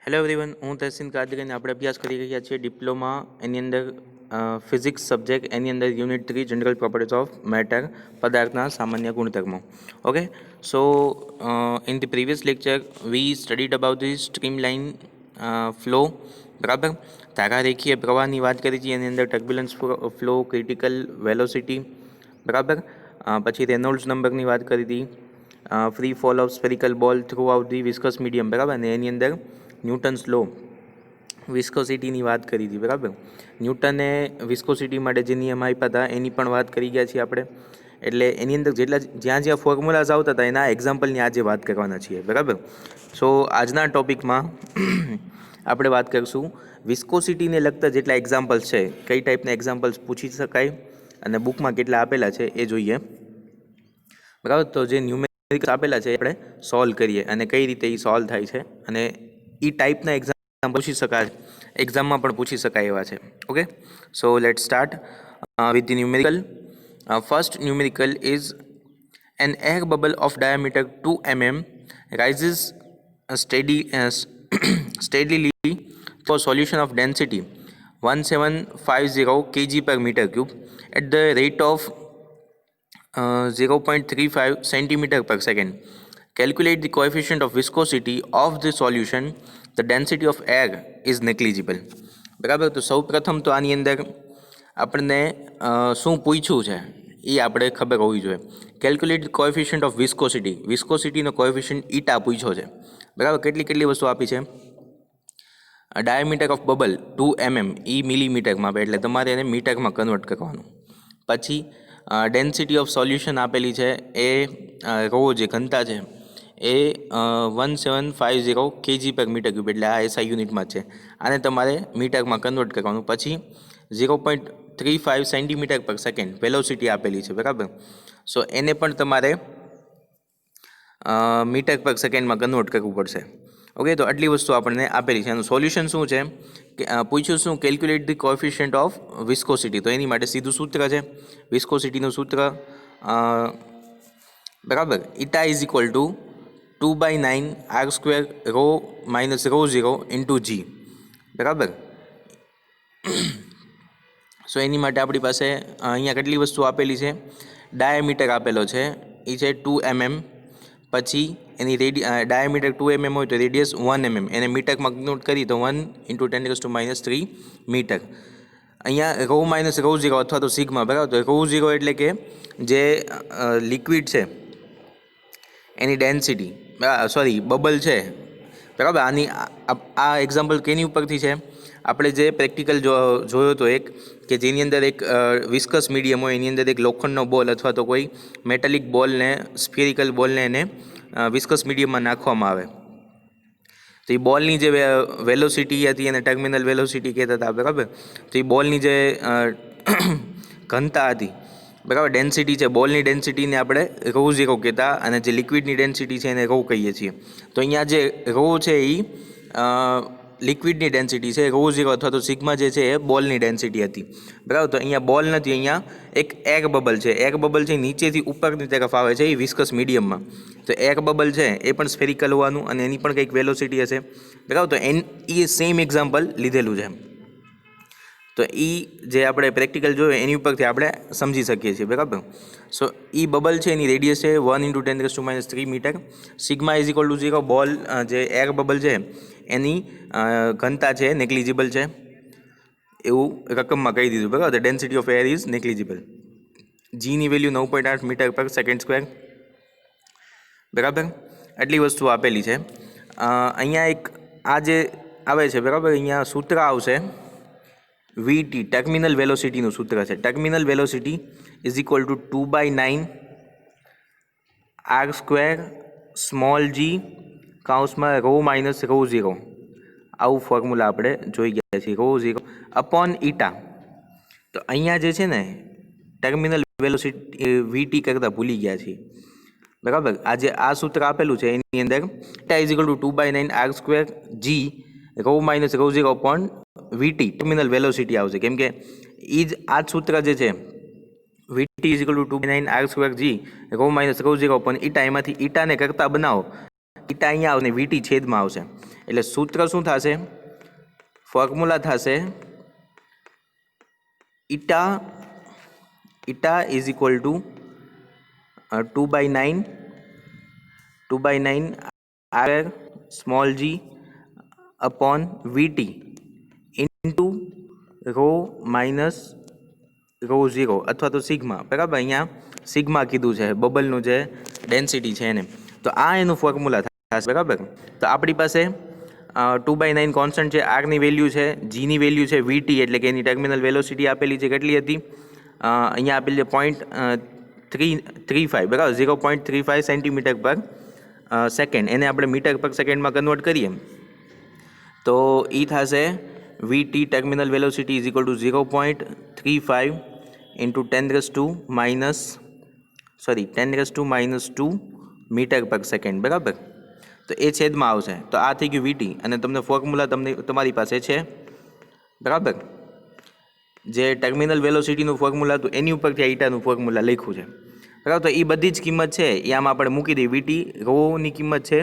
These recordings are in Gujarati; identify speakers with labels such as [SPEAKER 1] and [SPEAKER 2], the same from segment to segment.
[SPEAKER 1] હેલો એવરીવન, હું તહસીન કાદરી અને આપણે અભ્યાસ કરી રહ્યા છીએ ડિપ્લોમા એની અંદર ફિઝિક્સ સબ્જેક્ટ એની અંદર unit 3 general properties of matter પદાર્થના સામાન્ય ગુણધર્મો. Okay, so in the previous lecture V studied about the streamline flow. બરાબર, ધારારેખીય પ્રવાહની વાત કરી હતી. એની અંદર ટર્બ્યુલન્સ ફ્લો, ક્રિટિકલ વેલોસિટી, બરાબર. પછી રેનોલ્ડ્સ નંબરની વાત કરી હતી. ફ્રી ફોલ ઓફ સ્ફેરિકલ બોલ through out the viscous medium, બરાબર. અને એની અંદર ન્યૂટન્સ લો વિસ્કોસિટીની વાત કરી હતી, બરાબર. ન્યૂટને વિસ્કોસિટી માટે જે નિયમ આપ્યા હતા એની પણ વાત કરી ગયા છીએ આપણે. એટલે એની અંદર જ્યાં ફોર્મ્યુલાઝ આવતા હતા એના એક્ઝામ્પલની આજે વાત કરવાના છીએ, બરાબર. સો આજના ટોપિકમાં આપણે વાત કરીશું વિસ્કોસિટીને લગતા જેટલા એક્ઝામ્પલ્સ છે, કઈ ટાઈપના એક્ઝામ્પલ્સ પૂછી શકાય અને બુકમાં કેટલા આપેલા છે એ જોઈએ, બરાબર. તો જે ન્યુમેરિકલ આપેલા છે આપણે સોલ્વ કરીએ અને કઈ રીતે એ સોલ્વ થાય છે અને એ ટાઈપના એક્ઝામ પૂછી શકાય, એક્ઝામમાં પણ પૂછી શકાય એવા છે. Okay, so let start with the numerical. First numerical is an air bubble of diameter 2 mm rises steadily for solution of density 1750 kg per meter cube at the rate of 0.35 centimeter per second. Calculate the coefficient of viscosity of the solution. The density of air is negligible. બરાબર. તો સૌ પ્રથમ તો આની અંદર આપણને શું પૂછ્યું છે એ આપણે ખબર હોવી જોઈએ. કેલ્ક્યુલેટ કોએફિશિયન્ટ ઓફ વિસ્કોસિટી, વિસ્કોસિટીનો કોએફિશિયન્ટ ઈટા પૂછ્યો છે, બરાબર. કેટલી વસ્તુ આપી છે? ડાયામીટર ઓફ બબલ 2 mm, એ મિલીમીટરમાં આપે એટલે તમારે એને મીટરમાં કન્વર્ટ કરવાનું. પછી ડેન્સિટી ઓફ સોલ્યુશન આપેલી છે, એ રો જે ઘનતા છે એ 1750 kg per મીટર ક્યુબ, એટલે આ એસઆઈ યુનિટમાં છે. આને તમારે મીટરમાં કન્વર્ટ કરવાનું. પછી 0.35 સેન્ટીમીટર પર સેકન્ડ વેલોસિટી આપેલી છે, બરાબર. સો એને પણ તમારે મીટર પર સેકન્ડમાં કન્વર્ટ કરવું પડશે. ઓકે, તો આટલી વસ્તુ આપણને આપેલી છે. એનું સોલ્યુશન શું છે કે પૂછ્યું શું? Calculate the coefficient of viscosity. તો એની માટે સીધું સૂત્ર છે વિસ્કોસિટીનું સૂત્ર, બરાબર. Eta is equal to 2/9 r² rho minus rho 0 into g, બરાબર. સો એની માટે આપણી પાસે અહીંયા કેટલી વસ્તુ આપેલી છે? ડાયામીટર આપેલો છે, એ છે 2 mm. પછી એની ડાયામીટર 2 mm હોય તો રેડિયસ 1 mm, એને મીટરમાં કન્વર્ટ કરી તો 1 × 10⁻³ મીટર. અહીંયા રો માઇનસ રો 0 અથવા તો સિગ્મા, બરાબર. તો રો 0 એટલે કે જે લિક્વિડ છે એની ડેન્સિટી, સોરી બબલ છે, બરાબર. આ એક્ઝામ્પલ કેની ઉપરથી છે? આપણે જે પ્રેક્ટિકલ જોયો હતો એક, કે જેની અંદર એક વિસ્કસ મીડિયમ હોય, એની અંદર એક લોખંડનો બોલ અથવા તો કોઈ મેટાલિક બોલને, સ્ફેરિકલ બોલને એને વિસ્કસ મીડિયમમાં નાખવામાં આવે તો એ બોલની જે વેલોસિટી હતી એને ટર્મિનલ વેલોસિટી કહેતા હતા, બરાબર. તો એ બોલની જે ઘનતા હતી, બરાબર, ડેન્સિટી છે, બોલની ડેન્સિટીને આપણે રો 0 કહેતા અને જે લિક્વિડની ડેન્સિટી છે એને રો કહીએ છીએ. તો અહીંયા જે રો છે એ લિક્વિડની ડેન્સિટી છે, રો 0 અથવા તો સિગ્મા જે છે એ બોલની ડેન્સિટી હતી, બરાબર. તો અહીંયા બોલ નથી, અહીંયા એક એર બબલ છે. એર બબલ છે નીચેથી ઉપરની તરફ આવે છે એ વિસ્કસ મીડિયમમાં. તો એર બબલ છે એ પણ સ્ફેરિકલ હોવાનું અને એની પણ કંઈક વેલોસિટી હશે, બરાબર. તો એ સેમ એક્ઝામ્પલ લીધેલું છે. તો એ જે આપણે પ્રેક્ટિકલ જોયું એની ઉપરથી આપણે સમજી શકીએ છીએ, બરાબર. સો એ બબલ છે એની રેડિયસ છે 1 × 10⁻³ meter. Sigma is equal to 0. Ball જે એર બબલ છે એની ઘનતા છે નેગ્લિજિબલ છે, એવું રકમમાં કહી દીધું, બરાબર. Density of air is negligible. જીની વેલ્યુ 9.8 મીટર પર સેકન્ડ સ્ક્વેર, બરાબર. આટલી વસ્તુ આપેલી છે. અહીંયા એક આ જે આવે છે, બરાબર, અહીંયા સૂત્ર આવશે VT, ટર્મિનલ વેલોસિટીનું સૂત્ર છે. Terminal velocity is equal to 2/9 r² small g કાઉન્સમાં રો માઇનસ રો 0. આવું ફોર્મ્યુલા આપણે જોઈ ગયા છીએ, રો 0 અપોન ઈટા. તો અહીંયા જે છે ને ટર્મિનલ વેલોસિટી VT કરતાં ભૂલી ગયા છીએ, બરાબર. આજે આ સૂત્ર આપેલું છે એની અંદર eta is equal to 2/9 r² g rho minus rho 0 upon VT terminal velocity આવશે, કેમ કે એ જ આ જ સૂત્ર જે છે VT is equal to 2/9 r² g rho minus rho 0 upon eta, એમાંથી ઈટાને કરતા બનાવો, ઈટા અહીંયા આવશે, VT છેદમાં આવશે. એટલે સૂત્ર શું થશે, ફોર્મ્યુલા થશે eta is equal to 2/9 r small g upon VT into rho minus rho 0 अथवा तो सिग्मा, बराबर। अँ सिग्मा कीधु है बबलनु जे डेन्सिटी है ने, तो आ एनु फॉर्म्युला थशे, बराबर। तो अपनी पास 2/9 कॉन्स्टंट है, आर नी वेल्यू है, जी नी वेल्यू है VT एटले के एनी टर्मिनल वेलोसिटी आपेली है, केटली हती अँ आपेली है 0.35, बराबर, 0.35 सेंटीमीटर पर सेकेंड। एने આપણે मीटर पर सेकेंड में कन्वर्ट करिए तो ई थशे VT terminal velocity is equal to 0.35 into 10⁻⁻2 meter per second, बराबर। तो ए छेद में आवशे, तो आ थी गयुं VT अने तमने फॉर्म्युला तमारी पासे छे, बराबर। जे टर्मिनल वेलोसिटी फॉर्म्युला तो एनी उपरथी आ ईटानुं फॉर्म्युला लख्युं छे, बराबर। तो ये बधी ज किंमत है ये आम आपणे मूकी दी। VT रो नी किंमत है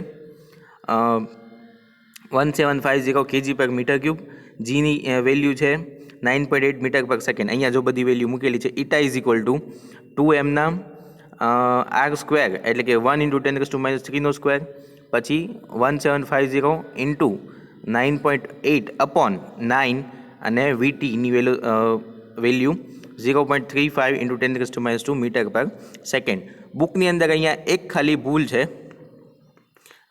[SPEAKER 1] 1750 kg पर मीटर क्यूब, जी नी वेल्यू है 9.8 मीटर पर सेकेंड। अँ जो बधी वेल्यू मूकेली है। Eta is equal to 2m ना r स्क्वेर एटले के 1 × 10⁻³ स्क्वेर, पछी 1750 इंटू 9.8 अपॉन 9 अने VT नी value 0.35 into 10⁻² metre per second. बुकनी अंदर अँ एक खाली भूल है,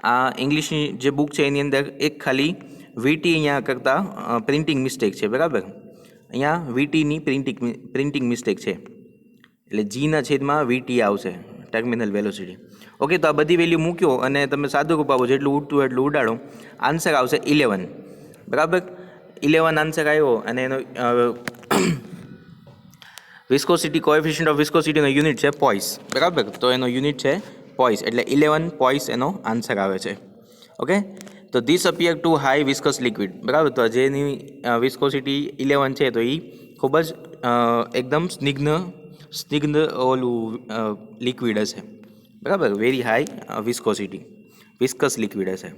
[SPEAKER 1] आ इंग्लिश जो बुक है एनी अंदर एक खाली VT अँ करता प्रिंटिंग मिस्टेक है, बराबर। अँ VT नी प्रिंटिंग मिस्टेक है एटले जी ना छेद में VT आवशे टर्मिनल वेलोसिटी। ओके, तो आ बधी वेल्यू मूक्यो अने तमे सादुं रूप आपो, जेटલું ઉડતું એટલું ઉડાડો, आंसर आवशे 11, बराबर। 11 आंसर आव्यो अने एनो viscosity coefficient of viscosity unit है पॉइस, बराबर। तो एनो यूनिट है पॉइस एटले 11 पॉइस एनो आंसर आवे छे। ओके, तो this appear to high viscous liquid, बराबर। तो जेनी विस्कोसिटी 11 है तो ये खूब ज एकदम स्निग्ध ओलू लिक्विड हशे, बराबर, वेरी हाई विस्कस लिक्विड हशे।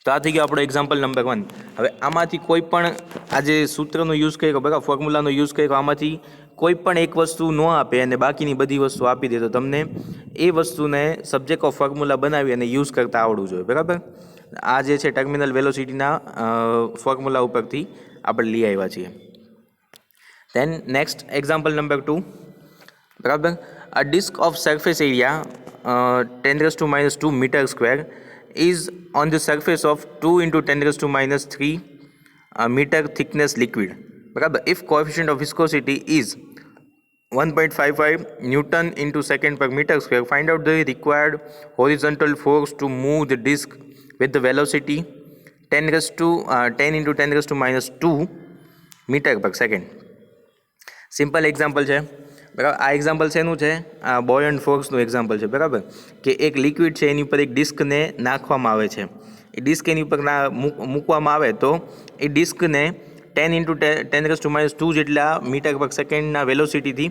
[SPEAKER 1] तो आ थी गयो आपणो एक्जाम्पल नंबर 1। हवे आमांथी कोईपण आज सूत्रनो यूज कर्यो, बराबर, फॉर्म्युलानो यूज कर्यो, आमांथी कोईपण एक वस्तु न आपे अने बाकीनी बधी वस्तु आपी दे तो तमने ए वस्तुने सब्जेक्ट ऑफ फॉर्म्युला बनावी अने यूज करता आवडવું જોઈએ, बराबर। आ जे छे टर्मिनल वेलोसिटीना फॉर्म्युला उपरथी આપણે લઈ આવ્યા છીએ। देन नेक्स्ट एक्जाम्पल नंबर 2, बराबर। A disc of surface area 10⁻² metre square is on the surface of 2 × 10⁻³ meter thickness liquid, बराबर। If coefficient of viscosity is 1.55 Newton into second per meter square, find out the required horizontal force to move the disc with the velocity 10 × 10⁻² metre per second. Simple example है, बराबर। आ एक्जाम्पल शेनु छे, आ बॉयंट फोर्सनु एक्जाम्पल है, बराबर, कि एक लिक्विड है एनी पर एक डिस्क ने नाखवामां आवे छे। ए डिस्क एनी पर मूकवामां आवे तो ए डिस्क ने 10 × 10⁻² जेटला मीटर पर सेकेंड वेलोसिटी थी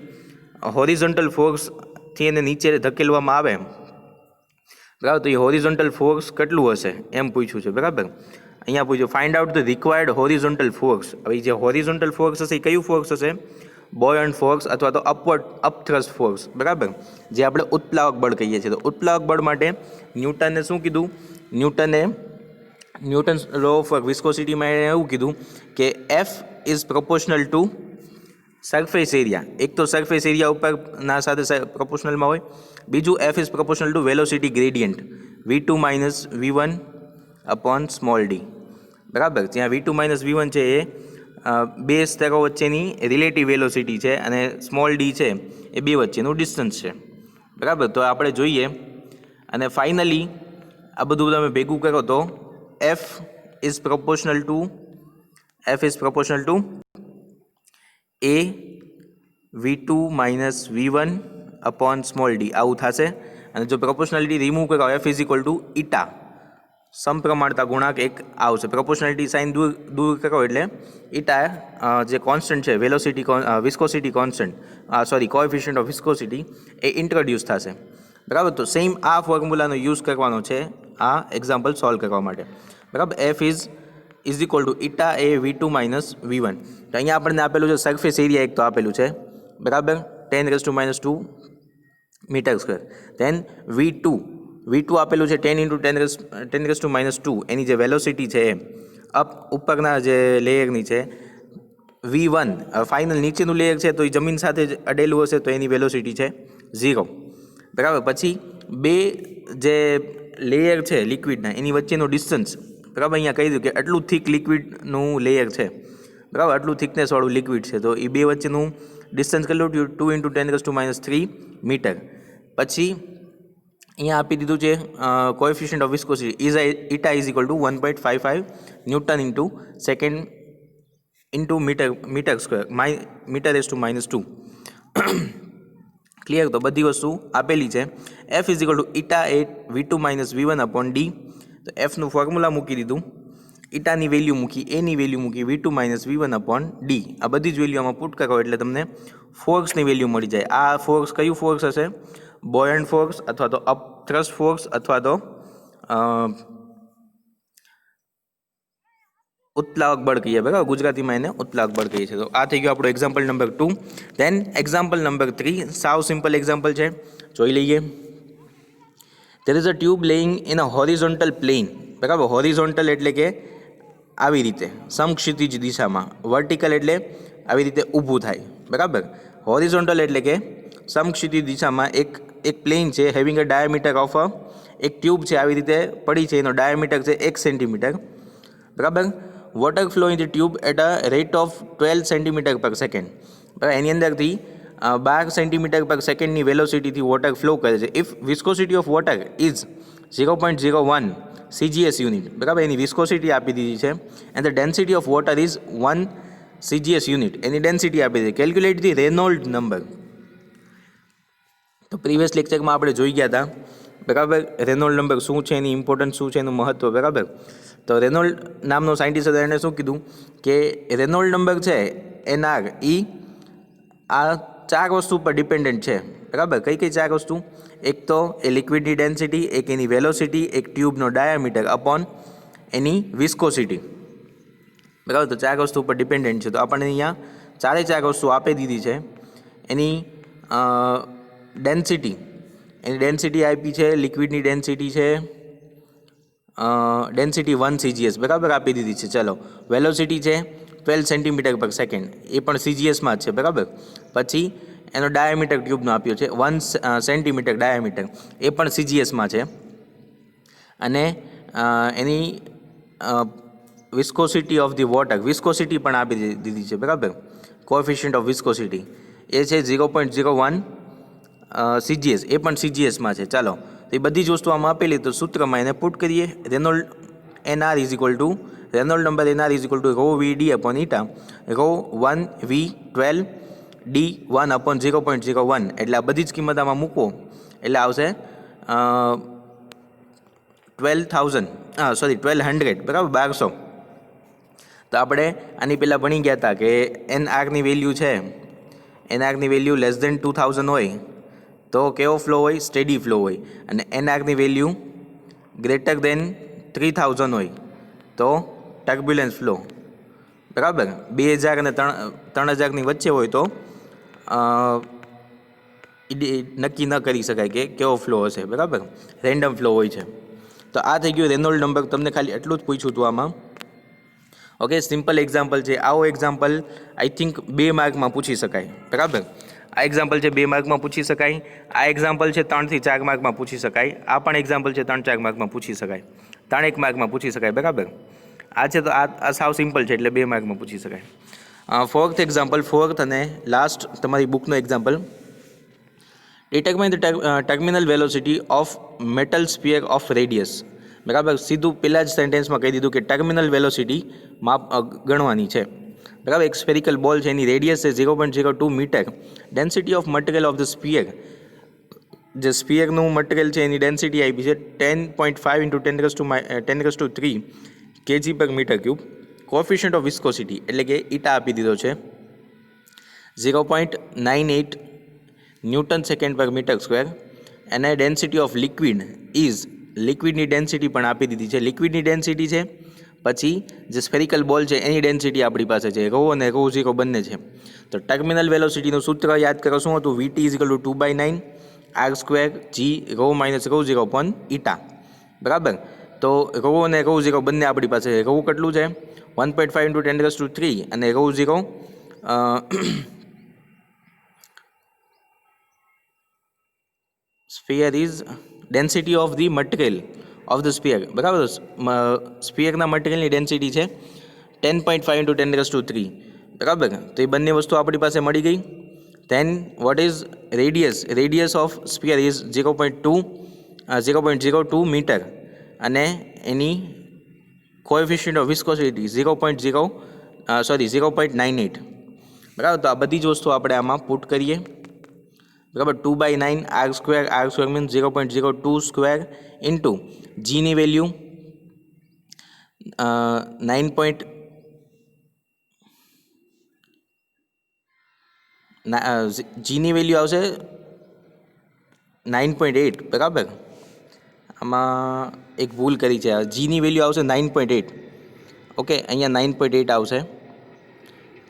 [SPEAKER 1] होरिजोंटल फोर्स थी एने नीचे धकेलवामां आवे, बराबर। तो ये होरिजोंटल फोर्स કેટલું હશે એમ પૂછ્યું છે, बराबर। અહીંયા પૂછ્યું find out the required horizontal force. હવે જે હોરિઝોન્ટલ फोर्स હશે એ કયું फोर्स હશે? बॉयंट फोर्स अथवा तो अपथ्रस्ट फोर्स, बराबर, जे आपणे उत्प्लावक बळ कहीए छीए। तो उत्प्लावक बळ माटे न्यूटने शुं कीधुं? न्यूटन लॉ ऑफ विस्कोसिटी में एवुं कीधुं कि F is proportional to surface area. एक तो सरफेस एरिया उपर ना साथे प्रोपोर्शनल में होय, बीजू F is proportional to velocity gradient V2 - V1 upon small d, बराबर। त्यां V2 - V1 है ये બે સ્તરો વચ્ચેની રિલેટિવ વેલોસિટી છે અને સ્મોલ ડી છે એ બે વચ્ચેનું ડિસ્ટન્સ છે, બરાબર। તો આપણે જોઈએ અને ફાઇનલી આ બધું તમે ભેગું કરો તો F is proportional two A V2 - V1 upon small d આવું થશે। અને જો પ્રોપોર્શનાલિટી રિમૂવ કરો F is equal two eta समप्रमाणता गुणांक एक आवशे। प्रोपोर्शनालिटी साइन दूर करो एटले ईटा जे कॉन्स्टंट है velocity viscosity constant coefficient of viscosity A introduce थशे, बराबर। तो सेम आ फॉर्म्युलानो यूज करवानो छे આ એક્ઝામ્પલ સોલ્વ કરવા માટે, બરાબર. F is equal to eta A V2 minus V1. તો અહીંયા આપણને આપેલું છે સરફેસ એરિયા એક તો આપેલું છે, બરાબર, 10⁻² મીટર સ્ક્વેર. ધેન V2 આપેલું છે 10 × 10⁻². એની જે વેલોસિટી છે એ ઉપરના જે લેયરની છે. V1 ફાઇનલ નીચેનું લેયર છે તો એ જમીન સાથે જ અડેલું હશે તો એની વેલોસિટી છે 0, બરાબર. પછી બે જે લેયર છે લિક્વિડના એની વચ્ચેનો ડિસ્ટન્સ, બરાબર, અહીંયા કહી દઉં કે આટલું થીક લિક્વિડનું લેયર છે, બરાબર, આટલું થિકનેસવાળું લિક્વિડ છે, તો એ બે વચ્ચેનું ડિસ્ટન્સ કેટલું 2 × 10⁻³ મીટર. પછી અહીંયા આપી દીધું છે coefficient of viscosity eta is equal to 1.55 newton into second into metre square metre. Clear? તો બધી વસ્તુ આપેલી છે. F is equal to eta A V2 minus V1 upon D. તો એફનું ફોર્મ્યુલા મૂકી દીધું, ઇટાની વેલ્યુ મૂકી, એની વેલ્યુ મૂકી, V2 minus V1 upon D. આ બધી જ વેલ્યુ આમાં પુટ કરો એટલે તમને ફોર્સની વેલ્યુ મળી જાય. આ ફોર્સ કયું ફોર્સ હશે? બોયન્ટ ફોર્સ અથવા તો અપથ્રસ્ટ ફોર્સ અથવા તો ઉત્પ્લાવક બળ કહીએ, બરાબર, ગુજરાતીમાં એને ઉત્પ્લાવક બળ કહીએ છીએ. તો આ થઈ ગયું આપણું example number 2. Then example number 3 સાવ સિમ્પલ એક્ઝામ્પલ છે, જોઈ લઈએ. there is a tube laying in a horizontal plane, બરાબર. હોરિઝોન્ટલ એટલે કે આવી રીતે સમક્ષિતિજ દિશામાં, વર્ટિકલ એટલે આવી રીતે ઊભું થાય, બરાબર. હોરિઝોન્ટલ એટલે કે સમક્ષિતિજ દિશામાં એક પ્લેન છે, હેવિંગ અ ડાયામીટર ઓફ એક ટ્યુબ છે આવી રીતે પડી છે, એનો ડાયામીટર છે 1 સેન્ટીમીટર, બરાબર. Water flow in the tube at a rate of 12 centimetre per second, બરાબર. એની અંદરથી 12 સેન્ટીમીટર પર સેકન્ડની વેલોસિટીથી વોટર ફ્લો કરે છે. If viscosity of water is 0.01 CGS unit, બરાબર, એની વિસ્કોસિટી આપી દીધી છે. And the density of water is 1 CGS unit, એની ડેન્સિટી આપી દીધી. Calculate the Reynold number. તો પ્રીવિયસ લેક્ચરમાં આપણે જોઈ ગયા હતા, બરાબર, રેનોલ્ડ નંબર શું છે, એની ઇમ્પોર્ટન્સ શું છે, એનું મહત્વ, બરાબર. તો રેનોલ્ડ નામનો સાયન્ટિસ્ટ હતો, એણે શું કીધું કે રેનોલ્ડ નંબર છે NR એ આ 4 વસ્તુ પર ડિપેન્ડન્ટ છે, બરાબર. કઈ 4 વસ્તુ? એક તો એ લિક્વિડની ડેન્સિટી, એક એની વેલોસિટી, એક ટ્યુબનો ડાયામીટર અપોન એની વિસ્કોસિટી, બરાબર. તો 4 વસ્તુ પર ડિપેન્ડન્ટ છે. તો આપણને અહીંયા 4 વસ્તુ આપી દીધી છે. એની ડેન્સિટી આપી છે, લિક્વિડની ડેન્સિટી છે ડેન્સિટી 1 CGS, બરાબર, આપી દીધી છે. ચલો, વેલોસિટી છે 12 સેન્ટીમીટર પર સેકન્ડ, એ પણ CGSમાં જ છે, બરાબર. પછી એનો ડાયામીટર ટ્યુબનો આપ્યો છે 1 સેન્ટીમીટર ડાયામીટર, એ પણ CGSમાં છે. અને એની viscosity of the water, viscosity પણ આપી દીધી છે, બરાબર. કોએફિશિયન્ટ ઓફ વિસ્કોસિટી એ છે 0.01 CGS, એ પણ CGSમાં છે. ચાલો, તો એ બધી જ વસ્તુ આમાં આપેલી, તો સૂત્રમાં એને પુટ કરીએ. Reynold NR is equal to Reynold number NR is equal to ρVD upon eta, ρ1 V12 D1 upon 0.01. એટલે આ બધી જ કિંમત આમાં મૂકો એટલે આવશે 1200, બરાબર, 1200. તો આપણે આની પહેલાં ભણી ગયા હતા કે NRની વેલ્યુ છે, NRની વેલ્યુ લેસ દેન 2000 હોય તો કેવો ફ્લો હોય? સ્ટેડી ફ્લો હોય. અને NRની વેલ્યુ ગ્રેટર દેન 3000 હોય તો ટર્બ્યુલન્સ ફ્લો, બરાબર. 2000 અને 3000ની વચ્ચે હોય તો નક્કી ન કરી શકાય કે કેવો ફ્લો હશે, બરાબર, રેન્ડમ ફ્લો હોય છે. તો આ થઈ ગયું રેનોલ્ડ નંબર. તમને ખાલી એટલું જ પૂછ્યું હતું આમાં, ઓકે. સિમ્પલ એક્ઝામ્પલ છે. આવો એક્ઝામ્પલ આઈ થિંક 2 માર્કમાં પૂછી શકાય, બરાબર. આ એક્ઝામ્પલ છે 2 માર્કમાં પૂછી શકાય. આ એક્ઝામ્પલ છે 3 થી 4 માર્કમાં પૂછી શકાય. આ પણ એક્ઝામ્પલ છે 3-4 માર્કમાં પૂછી શકાય, 3-1 માર્કમાં પૂછી શકાય, બરાબર. આ છે તો આ સાવ સિમ્પલ છે એટલે 2 માર્કમાં પૂછી શકાય. ફોર્થ એક્ઝામ્પલ, ફોર્થ અને લાસ્ટ તમારી બુકનો example. Determine the terminal velocity of metal sphere of radius, બરાબર. સીધું પહેલાં જ સેન્ટેન્સમાં કહી દીધું કે ટર્મિનલ વેલોસિટી ગણવાની છે, બરાબર. એક સ્ફેરિકલ બોલ છે, એની રેડિયસ છે 0.02 metre. Density of material of the sphere, જે સ્ફિયરનું મટીરિયલ છે એની ડેન્સિટી આપી છે 10.5 × 10⁻³ kg પર metre cube. Coefficient of viscosity એટલે કે ઇટા આપી દીધો છે 0.98 ન્યૂટન સેકન્ડ પર મીટર સ્ક્વેર. અને ડેન્સિટી ઓફ લિક્વિડ ઇઝ લિક્વિડની ડેન્સિટી પણ આપી દીધી છે. લિક્વિડની ડેન્સિટી છે, પછી જે સ્ફેરિકલ બોલ છે એની ડેન્સિટી આપણી પાસે છે, રો અને રો ઝીરો બંને છે. તો ટર્મિનલ વેલોસિટીનું સૂત્ર યાદ કરો શું હતું? VT is equal to 2/9 R square g rho minus rho zero upon eta. બરાબર. તો રો અને રો ઝીરો બંને આપણી પાસે છે. રો કેટલું છે? 1.5 ઇન્ટુ 10⁻³ અને row zero sphere is density of the material of the sphere. બરાબર. સ્ફિયરના મટીરિયલની ડેન્સિટી છે 10.5 ઇન્ટુ 10⁻³. બરાબર. તો એ બંને વસ્તુ આપણી પાસે મળી ગઈ. Then what is radius? Radius of sphere is 0.02 metre અને એની કોએફિશિયન્ટ ઓફ વિસ્કોસિટી 0.98. બરાબર. તો આ બધી જ વસ્તુ આપણે આમાં પુટ કરીએ. બરાબર. 2/9 R square means 0.02 square into જીની વેલ્યુ 9. જીની વેલ્યુ આવશે 9.8. બરાબર. આમાં એક ભૂલ કરી છે. જીની વેલ્યુ આવશે 9.8. ઓકે, અહીંયા 9.8 આવશે.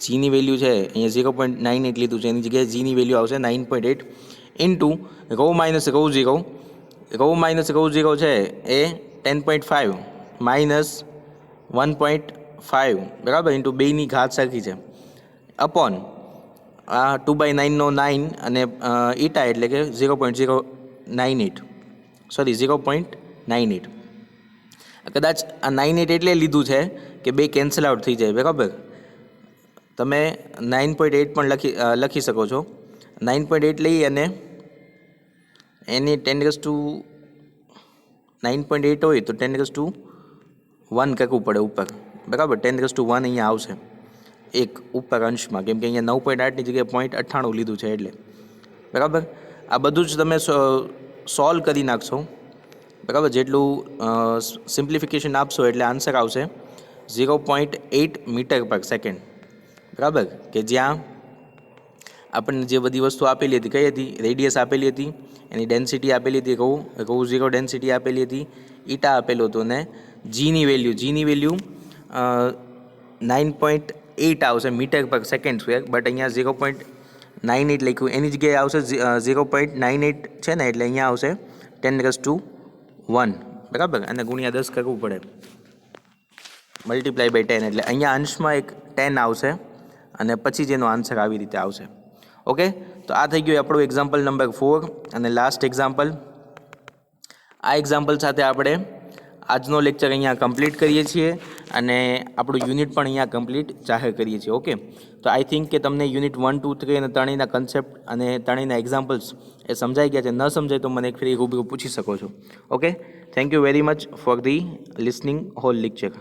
[SPEAKER 1] જીની વેલ્યુ છે અહીંયા 0.98 લીધું છે, એની જગ્યાએ જીની વેલ્યુ આવશે 9.8 into rho minus rho zero. Rho minus rho zero છે એ 10.5 માઇનસ 1.5. બરાબર. ઇન્ટુ બેની ઘાત સરખી છે અપોન આ 2/9 9 અને ઈટા એટલે કે 0.098. સોરી 0.98. કદાચ આ 98 એટલે લીધું છે કે બે કેન્સલ આઉટ થઈ જાય. બરાબર. તમે 9.8 પણ લખી શકો છો. 9.8 લઈ અને એની 10⁻9.8 હોય તો 10⁻1 કરવું પડે ઉપર. બરાબર. 10⁻1 અહીંયા આવશે એક ઉપર અંશમાં, કેમ કે અહીંયા 9.8ની જગ્યાએ 0.98 લીધું છે એટલે. બરાબર. આ બધું જ તમે સોલ્વ કરી નાખશો. બરાબર. જેટલું સિમ્પ્લિફિકેશન આપશો એટલે આન્સર આવશે 0.8 મીટર પર સેકન્ડ. બરાબર. કે જ્યાં આપણને જે બધી વસ્તુ આપેલી હતી, કઈ હતી? રેડિયસ આપેલી હતી, એની ડેન્સિટી આપેલી હતી, રો ઝીરો ડેન્સિટી આપેલી હતી, ઈટા આપેલું હતું, અને જીની વેલ્યુ 9.8 આવશે મીટર પર સેકન્ડ સ્ક્વેર. બટ અહીંયા 0.98 લખ્યું, એની જગ્યાએ આવશે 0.98 છે ને, એટલે અહીંયા આવશે 10⁻1. બરાબર. અને ગુણ્યા 10 કરવું પડે, મલ્ટીપ્લાય બાય 10. એટલે અહીંયા અંશમાં એક 10 આવશે અને પછી જેનો આન્સર આવી રીતે આવશે. ઓકે. તો આ થઈ ગયું આપણું એક્ઝામ્પલ નંબર 4 અને લાસ્ટ એક્ઝામ્પલ. આ એક્ઝામ્પલ સાથે આપણે આજનો લેક્ચર અહીંયા કમ્પ્લીટ કરીએ છીએ અને આપણું યુનિટ પણ અહીંયા કમ્પ્લીટ જાહેર કરીએ છીએ. ઓકે. તો આઈ થિંક કે તમને યુનિટ 1, 2, 3 અને ત્રણેયના કન્સેપ્ટ અને ત્રણેયના એક્ઝામ્પલ્સ એ સમજાઈ ગયા છે. ન સમજાય તો મને એક ફરી રૂબરૂ પૂછી શકો છો. Okay. Thank you very much for the listening whole lecture.